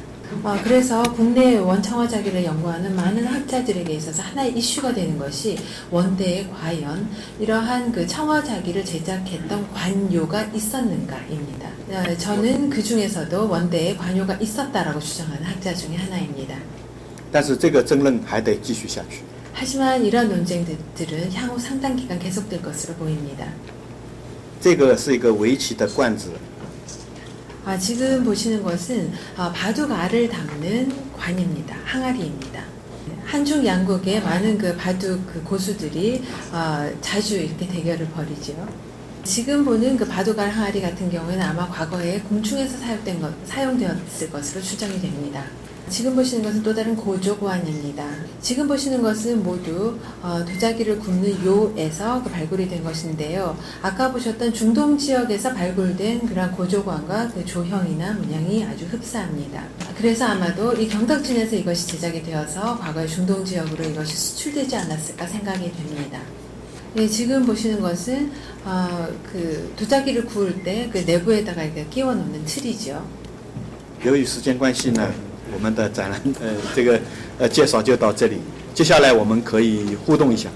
그래서 국내 원청화 자기를 연구하는 많은 학자들에게 있어서 하나의 이슈가 되는 것이 원대에 과연 이러한 그 청화 자기를 제작했던 관료가 있었는가입니다. 저는 그 중에서도 원대에 관료가 있었다라고 주장하는 학자 중에 하나입니다. 但是这个争论还得继续下去。 하지만 이러한 논쟁들은 향후 상당 기간 계속될 것으로 보입니다. 这个是一个围棋的罐子， 지금 보시는 것은 바둑 알을 담는 관입니다. 항아리입니다. 한중 양국의 많은 그 바둑 그 고수들이 자주 이렇게 대결을 벌이죠. 지금 보는 그 바둑 알 항아리 같은 경우에는 아마 과거에 궁중에서 사용되었을 것으로 추정이 됩니다. 지금 보시는 것은 또 다른 고조고안입니다. 지금 보시는 것은 모두 도자기를 굽는 요에서 발굴이 된 것인데요. 아까 보셨던 중동 지역에서 발굴된 그런 고조고안과 그 조형이나 문양이 아주 흡사합니다. 그래서 아마도 이 경덕진에서 이것이 제작이 되어서 과거의 중동 지역으로 이것이 수출되지 않았을까 생각이 됩니다. 네, 지금 보시는 것은 그 도자기를 구울 때 그 내부에다가 이렇게 끼워 놓는 틀이죠. 由于时间关系呢，我们的展览这个介绍就到这里。接下来我们可以互动一下。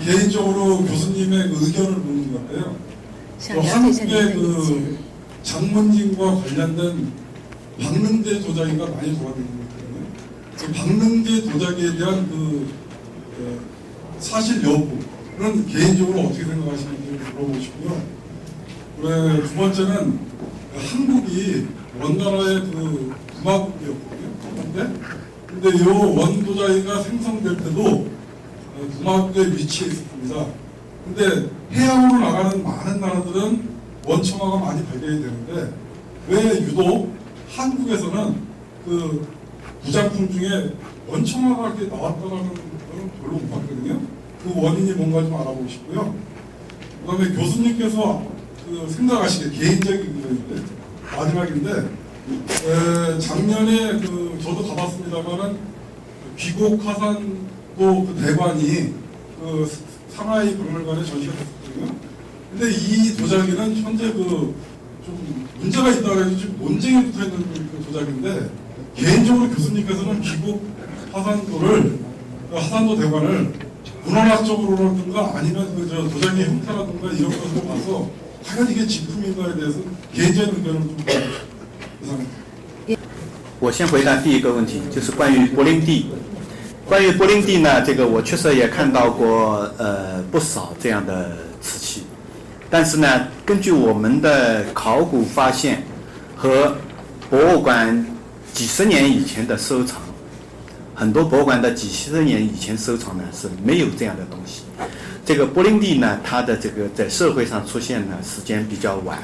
개인적으로 교수님의 그 의견을 묻는 건데요. 한국의 그 장문진과 관련된 박능재 도자기가 많이 돌아다니거든요. 그 박능재 도자기에 대한 그 사실 여부는 개인적으로 어떻게 생각하시는지 물어보고 싶고요. 두 번째는 한국이 원나라의 그 구마국이었거든요. 근데 이 원도자기가 생성될 때도 구마국에 위치해 있습니다. 근데 해양으로 나가는 많은 나라들은 원청화가 많이 발견이 되는데 왜 유독 한국에서는 그 부작품 중에 원청화가 이렇게 나왔다는 건 별로 못 봤거든요. 그 원인이 뭔가 좀 알아보고 싶고요. 그 다음에 교수님께서 그 생각하시기에 개인적인 의견인데 마지막인데 작년에 그 저도 가봤습니다만은 귀곡 화산도 그 대관이 그 상하이 박물관에 전시가 됐거든요. 근데 이 도자기는 현재 그 좀 문제가 있다고 해서 지금 논쟁이 붙어 있는 그 도자기인데 개인적으로 교수님께서는 귀곡 화산도 대관을 문헌학적으로라든가 아니면 그 저 도자기의 형태라든가 이런 것으로 봐서 과연 이게 진품인가에 대해서 개인적인 의견을 좀 이상합니다. 我先回答第一个问题，就是关于柏林地。关于柏林地呢，这个我确实也看到过不少这样的瓷器，但是呢，根据我们的考古发现和博物馆几十年以前的收藏，很多博物馆的几十年以前收藏呢是没有这样的东西。这个柏林地呢，它的这个在社会上出现呢时间比较晚。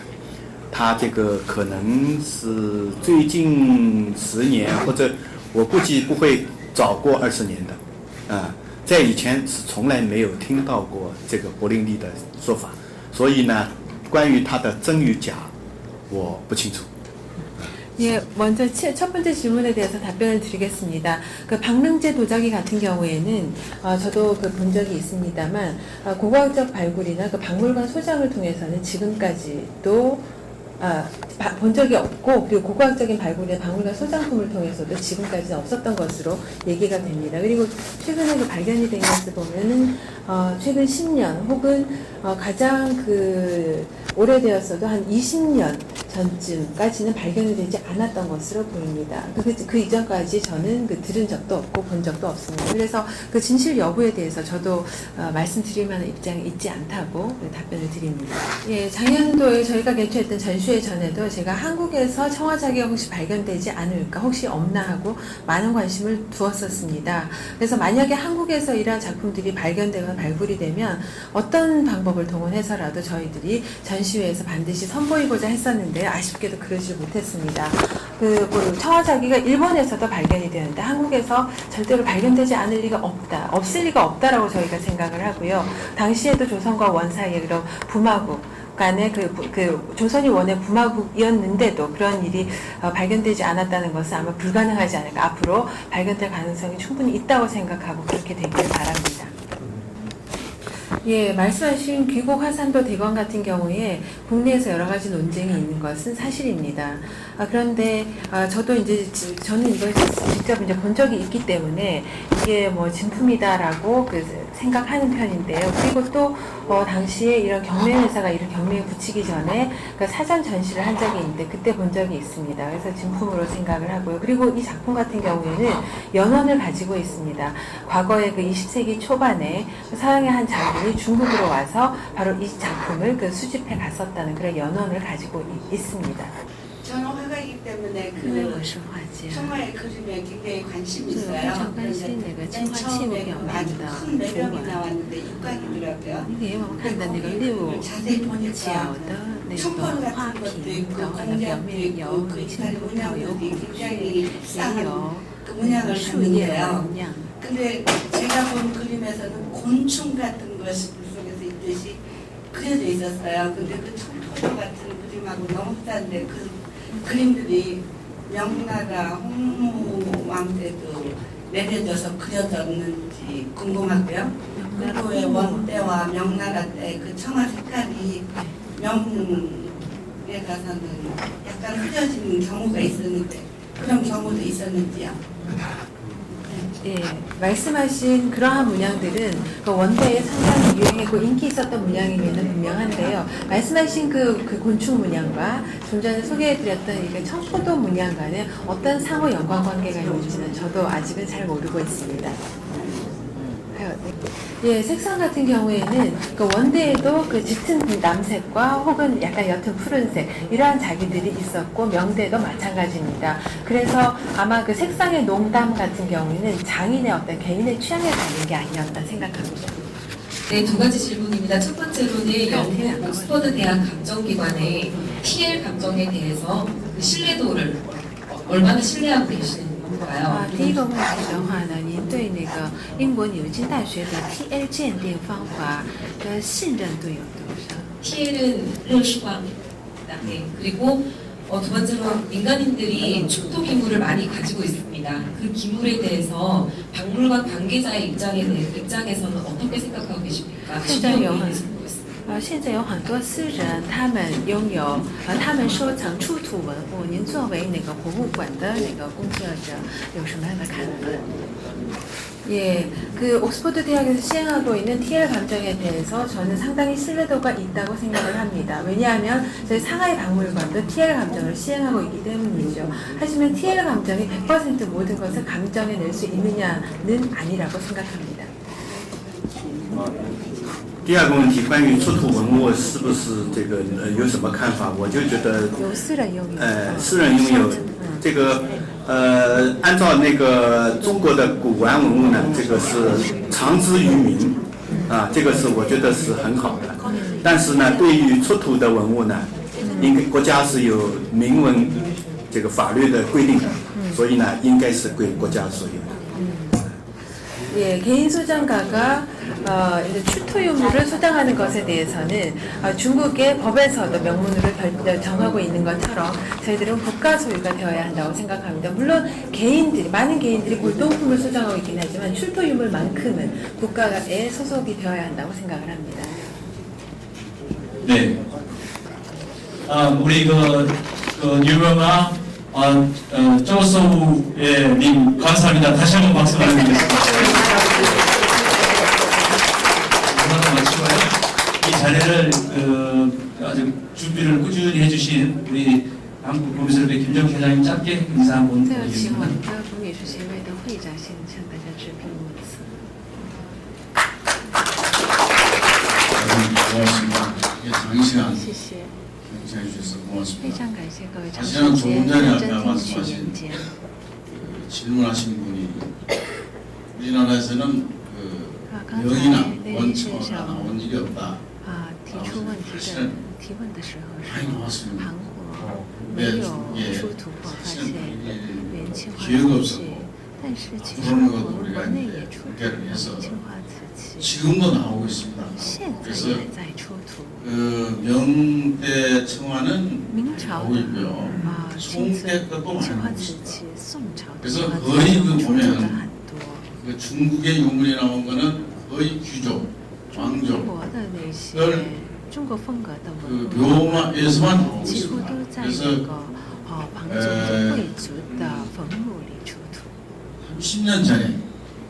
它这个可能是最近10年，或者我估计不会早过20年的，在以前是从来没有听到过这个柏林地的说法，所以呢，关于它的真与假，我不清楚。 예, 먼저 첫 번째 질문에 대해서 답변을 드리겠습니다. 그 박능재 도자기 같은 경우에는 저도 그 본 적이 있습니다만 고고학적 발굴이나 그 박물관 소장을 통해서는 지금까지도 본 적이 없고 그리고 고고학적인 발굴의 박물관 소장품을 통해서도 지금까지는 없었던 것으로 얘기가 됩니다. 그리고 최근에 그 발견이 된 것을 보면은 최근 10년 혹은 가장 그 오래되었어도 한 20년 전쯤까지는 발견이 되지 않았던 것으로 보입니다. 그 이전까지 저는 그 들은 적도 없고 본 적도 없습니다. 그래서 그 진실 여부에 대해서 저도 말씀드릴 만한 입장이 있지 않다고 답변을 드립니다. 예, 작년도에 저희가 개최했던 전시회 전에도 제가 한국에서 청화자기가 혹시 발견되지 않을까, 혹시 없나 하고 많은 관심을 두었었습니다. 그래서 만약에 한국에서 이러한 작품들이 발견되거나 발굴이 되면 어떤 방법을 동원해서라도 저희들이 전시회에서 반드시 선보이고자 했었는데 아쉽게도 그러지 못했습니다. 그 청화자기가 일본에서도 발견이 되는데 한국에서 절대로 발견되지 않을 리가 없다, 없을 리가 없다라고 저희가 생각을 하고요. 당시에도 조선과 원 사이에 그런 부마국 간의 그 조선이 원의 부마국이었는데도 그런 일이 발견되지 않았다는 것은 아마 불가능하지 않을까. 앞으로 발견될 가능성이 충분히 있다고 생각하고 그렇게 되길 바랍니다. 예, 말씀하신 귀곡 화산도 대관 같은 경우에 국내에서 여러 가지 논쟁이 있는 것은 사실입니다. 그런데 저는 이걸 직접 이제 본 적이 있기 때문에 이게 뭐 진품이다라고 생각하는 편인데요. 그리고 또 당시에 이런 경매회사가 이런 경매에 붙이기 전에 그 사전 전시를 한 적이 있는데 그때 본 적이 있습니다. 그래서 진품으로 생각을 하고요. 그리고 이 작품 같은 경우에는 연원을 가지고 있습니다. 과거에 그 20세기 초반에 서양의 한 장군이 중국으로 와서 바로 이 작품을 그 수집해 갔었다는 그런 연원을 가지고 있습니다. 저는 화가이기 때문에 因为 그 我是画家， 청화의 그림에 굉장히 관심이 所以我非 있어요. 常关心那个青 맨 花器物 처음에 表 그 面 아주 的 큰 图 매력이 文。 나왔는데 육각이더라고요. 你给我们看的那个六角的那个 촛불 花 같은 것도 瓶 있고 的，可能表 공장도 面有 있고 그 青 이탈리 葡萄，有 문양들이 虎 굉장히 也 이상한 有 그 那 문양을 个树叶 했는데요. 纹样。 근데 제가 본 그림에서는 곤충 같은 것이 물속에서 있듯이 그려져 있었어요. 근데 그 청포도 같은 그림하고 너무 싼데 그 그림들이 명나라 홍무왕 때도 내려져서 그려졌는지 궁금하고요. 그리고 왜 원때와 명나라 때 그 청아 색깔이 명에 가서는 약간 흐려지는 경우가 있었는데 그런 경우도 있었는지요? 예, 말씀하신 그러한 문양들은 그 원대에 상당히 유행했고 인기 있었던 문양임에는 분명한데요. 말씀하신 그 곤충 문양과 좀 전에 소개해드렸던 이게 청포도 문양과는 어떤 상호 연관관계가 있는지는 저도 아직은 잘 모르고 있습니다. 예, 색상 같은 경우에는 그 원대에도 그 짙은 남색과 혹은 약간 옅은 푸른색 이러한 자기들이 있었고 명대도 마찬가지입니다. 그래서 아마 그 색상의 농담 같은 경우에는 장인의 어떤 개인의 취향에 가는 게 아니었나 생각합니다. 네, 두 가지 질문입니다. 첫 번째로는 영국 옥스퍼드 대학 감정기관의 TL 감정에 대해서 그 신뢰도를 얼마나 신뢰하고 계시는 건가요? 啊，第一个问题的话呢，您对那个英国牛津大学的 TL 鉴定方法的信任度有多少？ TL은 르슈광입니다. 네, 그리고 두 번째로 민간인들이 축토 기물을 많이 가지고 있습니다. 그 기물에 대해서 박물관 관계자의 입장에서는 어떻게 생각하고 계십니까? 신용이 있습니다. 现在有很多私人，他们拥有他们收藏出土文物。您作为那个博物馆的那个工作者，有什么样的看法？ 예, 그 옥스퍼드 대학에서 시행하고 있는 TL 감정에 대해서 저는 상당히 신뢰도가 있다고 생각을 합니다. 왜냐하면 저희 상하이 박물관도 TL 감정을 시행하고 있기 때문이죠. 하지만 TL 감정이 100% 모든 것을 감정해 낼 수 있느냐는 아니라고 생각합니다. 第二个问题，关于出土文物是不是这个有什么看法？我就觉得，有私人拥有，私人拥有这个按照那个中国的古玩文物呢，这个是藏之于民啊，这个是我觉得是很好的。但是呢，对于出土的文物呢，应该国家是有明文这个法律的规定的，所以呢，应该是归国家所有的。 예, 개인 소장가가 이제 출토 유물을 소장하는 것에 대해서는 중국의 법에서도 명문으로 정하고 있는 것처럼 저희들은 국가 소유가 되어야 한다고 생각합니다. 물론 개인들이 많은 개인들이 골동품을 소장하고 있긴 하지만 출토 유물만큼은 국가에 소속이 되어야 한다고 생각을 합니다. 네. 우리 유명한 조소우의 님 감사합니다. 다시 한번 박수 드리겠습니다. 이 자리를 아주 준비를 꾸준히 해주신 우리 한국 고미술회 김정희 회장님 짧게 인사 한번 最后，请我 드리겠습니다. 们的古美术协会的会长先向大家致评物词。 고맙습니다. 이게 장시간 谢谢， 경청해 주셔서 非 고맙습니다. 常感谢各位长 사실은 时间 조금 전에 认 아까 真听取 말씀하신 演讲。 그 질문하신 분이 우리나라에서는 그 아, 명이나 네, 원청화가 네, 나온 일이 없다. 啊，提出问题的提问的时候 많이 说， 나왔습니다. 韩国 근데 没有 예, 出土或发现 사실은 原青花 기회가 瓷器 없었고 ，但是其实 그런 我 것도 们 우리가 国内 이제 也出土 공개를 了 해서 青花瓷器， 지금도 나오고 있습니다. 现在 그래서 也在出土。 그 명대 청화는 明朝 나오고 있고요. 啊，青瓷 송대 것도 青 많이 花 나오고 瓷 있습니다. 器，宋朝的 그래서 青花瓷 거의 器 그 出土 보면 的很多。 그 중국의 유물이 나온 거는 거의 귀족, 中 왕족 国的那些中国风格的 그 文物， 묘마에서만 나오고 几乎 있습니다. 都在那 그래서 个皇族的贵族的坟墓里出土。 30년 전에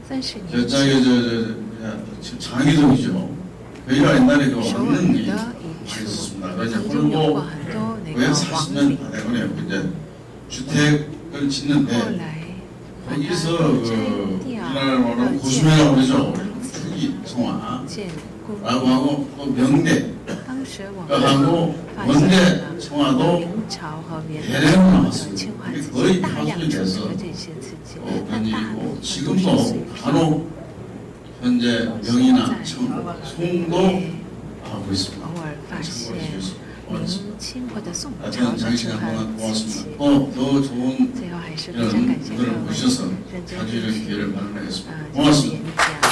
30年 저쪽에 前， 지금 장기적이죠. 저희가 옛날에 그 首尔 없는 的 일 一 있었습니다. 处 그래서 曾经有 홀고 过很多那 왜 个 40년 王 다 府， 되거든요. 이제 주택을 后 짓는데 来把 거기서 它 그 摘掉， 우리나라 말로 要建 고수매라고 그러죠. 초기 성화라고 建故宫。 하고 또 명대 当时我 하고 们发现 원대 了 성화도 明朝和元 대량으로 朝的 나왔습니다. 青花 이게 瓷 거의 器大量 파손이 出 돼서 土了这些瓷器， 그런 但大 일이고 部分都是 지금도 碎片。 간혹 현재 명이나 청, 송도 也 하고 있습니다. 偶尔发现 참고해 주셔서 明清或者宋朝 하여튼 的 장기 青 시간 花 동안 瓷器。 고맙습니다. 더 좋은 最后还是非常感谢各 이런 位 분들을 모셔서 认真 자주 听 이런 取 기회를 마련하겠습니다. 这次 고맙습니다. 演讲。